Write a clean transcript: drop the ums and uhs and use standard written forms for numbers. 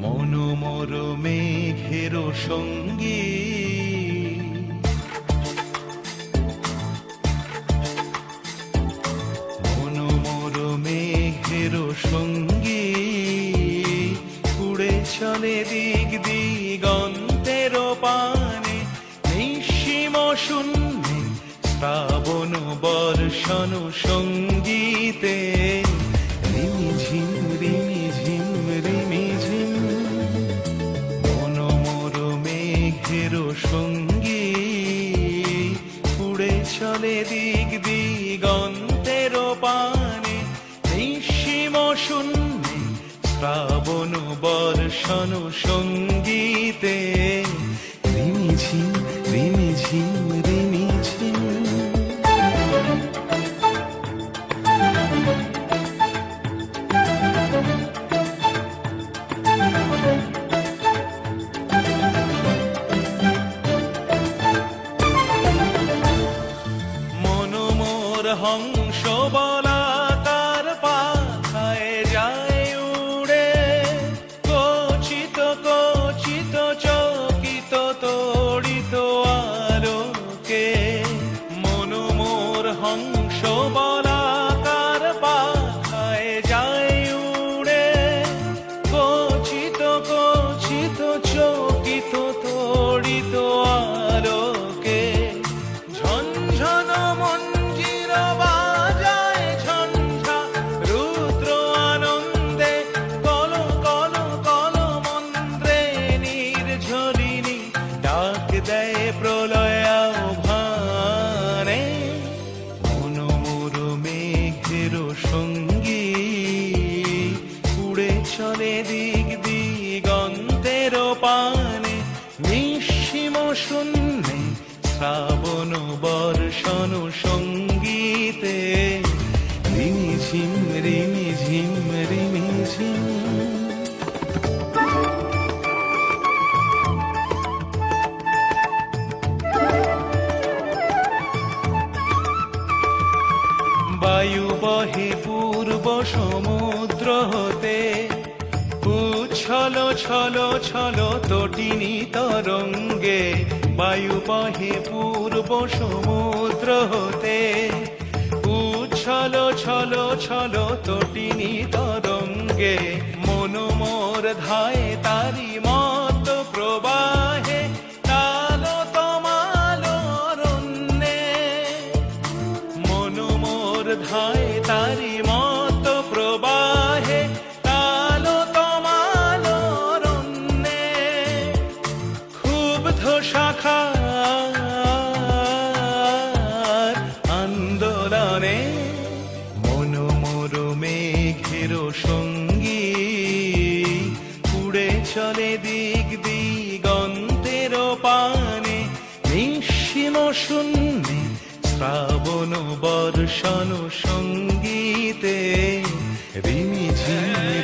মনোমর মেঘের সঙ্গী মনোমর মেঘের সঙ্গী উড়ে চলে দিক দিগন্তের পানে নিঃসীম শূন্যে শ্রাবণ বর্ষণ সঙ্গীতে রিমিঝিম রিমিঝিম রিমিঝিম মনোমর মেঘের সঙ্গী উড়ে চলে দিক দিগন্তের পানে নিঃসীম শূন্যে শ্রাবণ বর্ষণ সঙ্গীতে রিমিঝিম রিমিঝিম রিমিঝিম মনোমর হংস বলাকার পাখায় যায় উড়ে কচিত কচিত চকিত তড়িত আলোকে মনোমর হংস বলাকার পাখায় যায় উড়ে কচিত কচিত চকিত তড়িত আলোকে ঝনঝন মঞ্জির বাজায় ঝঞ্ঝা রুদ্র আনন্দে কল কল কল মন্ত্রে নির্ঝরিণী ডাক দেয় প্রলয় আহ্বানে মনোমর মেঘের সঙ্গী উড়ে চলে দিক দিগন্তের পানে নিঃসীম শূন্যে শ্রাবণ বর্ষণ সঙ্গীতে রিমিঝিম রিমিঝিম রিমিঝিম বায়ু বহে পূর্ব সমুদ্র হতে উচ্ছল ছল ছল তটিনী তরঙ্গে বায়ু বহে পূর্ব সমুদ্র হতে উচ্ছল ছল ছল তটিনী তরঙ্গে মনোমর ধায় তারি মত প্রবাহে তালো তমাল অরণ্যে মনোমর ধায় তারি মত প্রবাহে তালো তমাল অরণ্যে ক্ষুব্ধ শাখার আন্দোলনে মনোমর মেঘের সঙ্গী উড়ে চলে দিক দিগন্তের পানে নিঃসীম শূন্যে শ্রাবণ বর্ষণ সঙ্গীতে রিমিঝিম